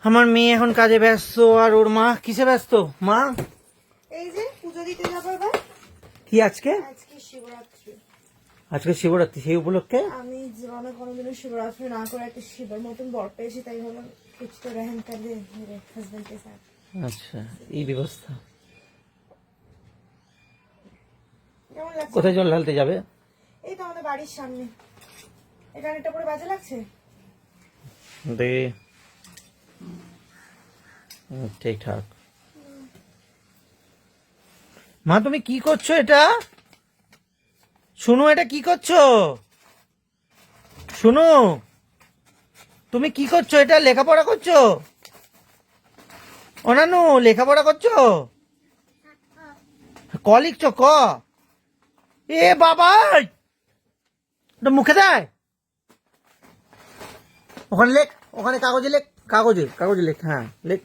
আমার মেয়ে এখন কাজে ব্যস্ত, আর ওর মা কিসে ব্যস্ত? মা এই যে পুজো দিতে যাবো এবার। কি আজকে? আজকে শিবরাত্রি। আজকে শিবরাত্রি, সেই উপলক্ষে আমি জীবনে কোনোদিনও শিবরাত্রি না করে একটা শিবের মতন বর পেয়েছি, তাই ভাবলাম কিছু তো রেহেন কার দে মেরে হাজবেন্ড কে সাথ। আচ্ছা, এই ব্যবস্থা। কেমন লাগছে? কোথায় জল ঢালতে যাবে? এই তো আমাদের বাড়ির সামনে। এখানে এটা পরে বাজে লাগছে। দে ঠিকঠাক। মা তুমি কি করছো এটা? শুনো, এটা কি করছো? শুনো, তুমি কি করছো? এটা লেখাপড়া করছো? অনানু লেখাপড়া করছো? ক লিখছো? ক? এ বাবা, এটা মুখে দেয়। ওখানে লেখ, ওখানে কাগজে লেখ, কাগজে লেখ। হ্যাঁ লেখ।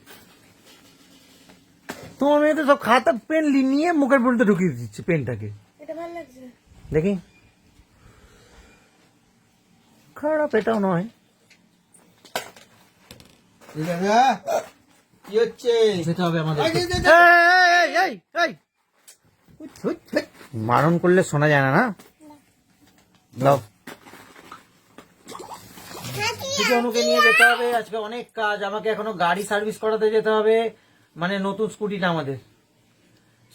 তোমার মেয়ে তো সব খাতা পেন নিয়ে মুখের পর্যন্ত ঢুকিয়ে দিচ্ছে পেনটাকে। এটা ভালো লাগছে। দেখি, খারাপ এটাও নয়। কি হচ্ছে? যেতে হবে আমাদের। মারণ করলে শোনা যায় না। না দাও, অনুকে নিয়ে যেতে হবে আজকে, অনেক কাজ। আমাকে এখনো গাড়ি সার্ভিস করাতে যেতে হবে, মানে নতুন স্কুটিটা, আমাদের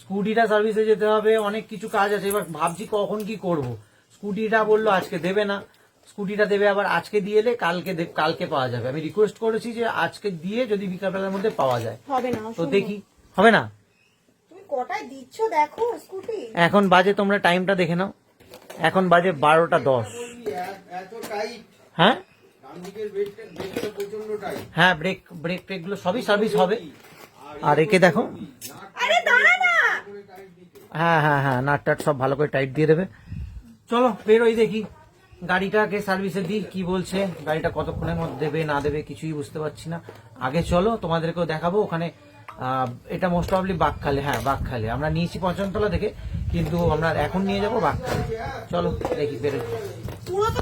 স্কুটিটা সার্ভিসে যেতে হবে, অনেক কিছু কাজ আছে। এবার ভাবছি কখন কি করব। স্কুটিটা বললো আজকে দেবে না, স্কুটিটা দেবে আবার আজকে দিয়ে এলে কালকে পাওয়া যাবে। আমি রিকোয়েস্ট করেছি যে আজকে দিয়ে যদি বিকালবেলার মধ্যে পাওয়া যায় হবে না, তো দেখি। হবে না? তুমি কটায় দিচ্ছ দেখো স্কুটি। এখন বাজে, তোমরা টাইমটা দেখে নাও, এখন বাজে 12:10। এত টাইট, হ্যাঁ ডান দিকের ব্রেকটা প্রচন্ড টাইট। হ্যাঁ, ব্রেক গুলো সবই সার্ভিস হবে। আর একে দেখো, আরে দাঁড়া না। হ্যাঁ হ্যাঁ হ্যাঁ, নাট টাট সব ভালো করে টাইট দিয়ে দেবে। চলো বেরোই, দেখি গাড়িটাকে সার্ভিসে দিই। কি বলছে গাড়িটা কতক্ষণের মধ্যে দেবে না দেবে কিছুই বুঝতে পারছি না। আগে চলো তোমাদেরকেও দেখাবো ওখানে। এটা মোস্ট প্রবাবলি বাঘখালে। হ্যাঁ বাঘখালে, আমরা নিয়েছি পঞ্চমতলা থেকে, কিন্তু আমরা এখন নিয়ে যাবো বাঘখালে। চলো দেখি বেরোই। পুরো তো